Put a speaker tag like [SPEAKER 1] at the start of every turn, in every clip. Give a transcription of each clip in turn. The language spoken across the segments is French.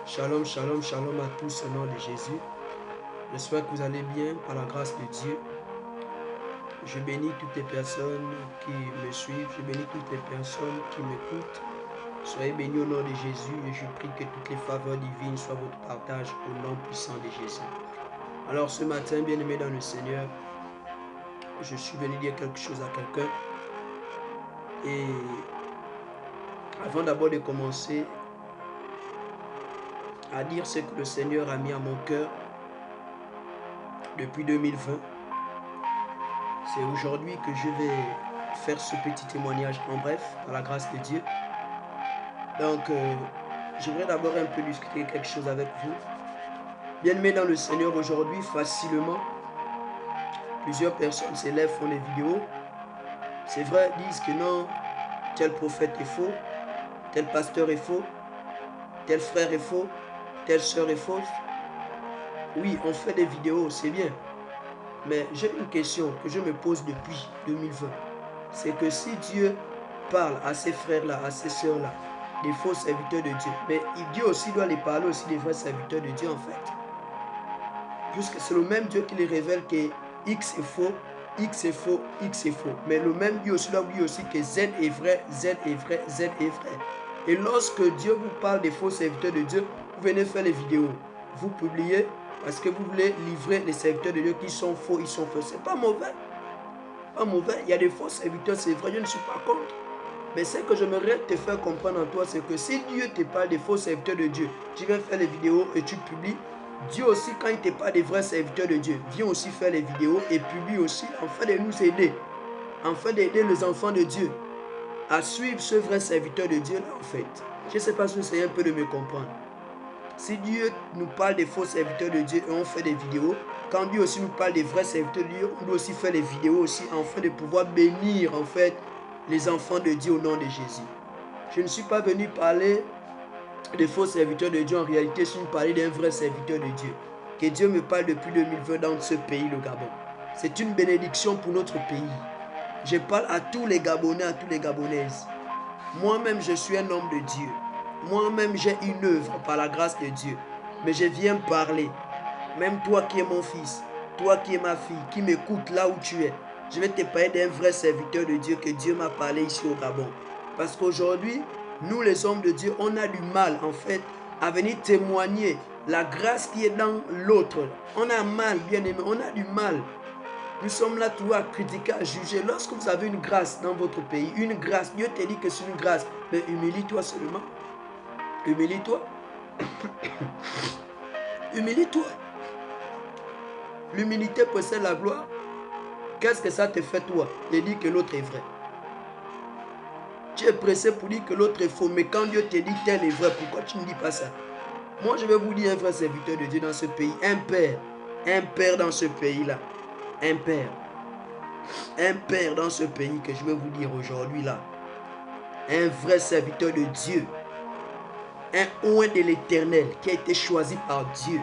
[SPEAKER 1] Shalom, shalom, shalom à tous au nom de Jésus. J'espère que vous allez bien par la grâce de Dieu. Je bénis toutes les personnes qui me suivent. Je bénis toutes les personnes qui m'écoutent. Soyez bénis au nom de Jésus et je prie que toutes les faveurs divines soient votre partage au nom puissant de Jésus. Alors ce matin, bien-aimés dans le Seigneur, je suis venu dire quelque chose à quelqu'un. Et avant d'abord de commencer à dire ce que le Seigneur a mis à mon cœur depuis 2020, c'est aujourd'hui que je vais faire ce petit témoignage en bref, par la grâce de Dieu. Donc, j'aimerais d'abord un peu discuter quelque chose avec vous. Bien-aimés dans le Seigneur, aujourd'hui, facilement, plusieurs personnes s'élèvent, font des vidéos. C'est vrai, disent que non, tel prophète est faux, tel pasteur est faux, tel frère est faux, telle sœur est fausse. Oui, on fait des vidéos, c'est bien. Mais j'ai une question que je me pose depuis 2020. C'est que si Dieu parle à ces frères-là, à ces sœurs-là, des faux serviteurs de Dieu, mais Dieu aussi doit les parler aussi des vrais serviteurs de Dieu en fait. Puisque c'est le même Dieu qui les révèle que X est faux, X est faux, X est faux. Mais le même Dieu aussi doit dire aussi que Z est vrai, Z est vrai, Z est vrai. Et lorsque Dieu vous parle des faux serviteurs de Dieu, vous venez faire les vidéos. Vous publiez parce que vous voulez livrer les serviteurs de Dieu qui sont faux, ils sont faux. C'est pas mauvais. Pas mauvais. Il y a des faux serviteurs, c'est vrai, je ne suis pas contre. Mais ce que j'aimerais te faire comprendre en toi, c'est que si Dieu te parle des faux serviteurs de Dieu, tu viens faire les vidéos et tu publies. Dieu aussi, quand il te parle des vrais serviteurs de Dieu, vient aussi faire les vidéos et publie aussi, afin de nous aider, afin d'aider les enfants de Dieu à suivre ce vrai serviteur de Dieu là en fait. Je ne sais pas si vous essayez un peu de me comprendre. Si Dieu nous parle des faux serviteurs de Dieu et on fait des vidéos, quand Dieu aussi nous parle des vrais serviteurs de Dieu, on doit aussi faire des vidéos aussi afin de pouvoir bénir en fait les enfants de Dieu au nom de Jésus. Je ne suis pas venu parler des faux serviteurs de Dieu, en réalité je suis venu parler d'un vrai serviteur de Dieu. Que Dieu me parle depuis 2020 dans ce pays, le Gabon. C'est une bénédiction pour notre pays. Je parle à tous les Gabonais, à toutes les Gabonaises. Moi-même, je suis un homme de Dieu. Moi-même, j'ai une œuvre par la grâce de Dieu. Mais je viens parler. Même toi qui es mon fils, toi qui es ma fille, qui m'écoute là où tu es, je vais te parler d'un vrai serviteur de Dieu que Dieu m'a parlé ici au Gabon. Parce qu'aujourd'hui, nous les hommes de Dieu, on a du mal en fait à venir témoigner la grâce qui est dans l'autre. On a mal, bien aimé, on a du mal. Nous sommes là toujours à critiquer, à juger. Lorsque vous avez une grâce dans votre pays, une grâce, Dieu te dit que c'est une grâce, mais humilie-toi seulement. Humilie-toi. Humilie-toi. L'humilité possède la gloire. Qu'est-ce que ça te fait toi de dire que l'autre est vrai? Tu es pressé pour dire que l'autre est faux, mais quand Dieu te dit tel est vrai, pourquoi tu ne dis pas ça? Moi, je vais vous dire un vrai serviteur de Dieu dans ce pays, un père dans ce pays-là, un père dans ce pays que je vais vous dire aujourd'hui là, un vrai serviteur de Dieu, un oint de l'Éternel qui a été choisi par Dieu.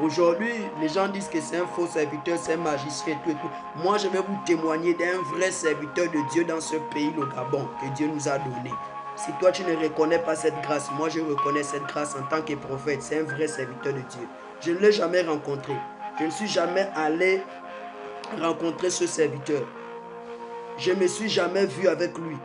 [SPEAKER 1] Aujourd'hui, les gens disent que c'est un faux serviteur, c'est un magicien et tout. Moi, je vais vous témoigner d'un vrai serviteur de Dieu dans ce pays, le Gabon, que Dieu nous a donné. Si toi, tu ne reconnais pas cette grâce, moi, je reconnais cette grâce en tant que prophète. C'est un vrai serviteur de Dieu. Je ne l'ai jamais rencontré. Je ne suis jamais allé rencontrer ce serviteur. Je ne me suis jamais vu avec lui.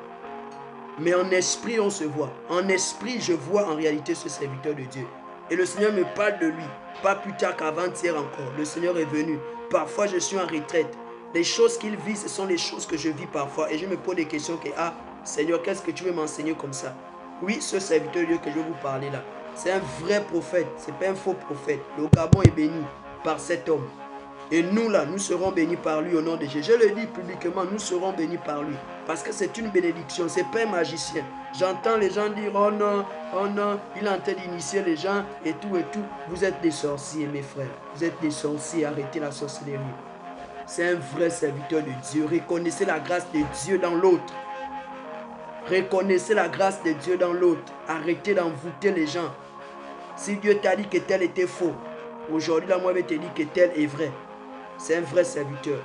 [SPEAKER 1] Mais en esprit, on se voit. En esprit, je vois en réalité ce serviteur de Dieu. Et le Seigneur me parle de lui. Pas plus tard qu'avant-hier encore. Le Seigneur est venu. Parfois, je suis en retraite. Les choses qu'il vit, ce sont les choses que je vis parfois. Et je me pose des questions que, ah, Seigneur, qu'est-ce que tu veux m'enseigner comme ça? Oui, ce serviteur de Dieu que je vais vous parler là, c'est un vrai prophète. Ce n'est pas un faux prophète. Le Gabon est béni par cet homme. Et nous là, nous serons bénis par lui au nom de Jésus. Je le dis publiquement, nous serons bénis par lui. Parce que c'est une bénédiction, ce n'est pas un magicien. J'entends les gens dire, oh non, il est en train d'initier les gens et tout et tout. Vous êtes des sorciers, mes frères. Vous êtes des sorciers, arrêtez la sorcellerie. C'est un vrai serviteur de Dieu. Reconnaissez la grâce de Dieu dans l'autre. Reconnaissez la grâce de Dieu dans l'autre. Arrêtez d'envoûter les gens. Si Dieu t'a dit que tel était faux, aujourd'hui, là, moi, je vais te dire que tel est vrai. C'est un vrai serviteur.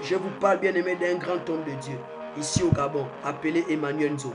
[SPEAKER 1] Je vous parle, bien aimé, d'un grand homme de Dieu, ici au Gabon, appelé Emmanuel Nzoma.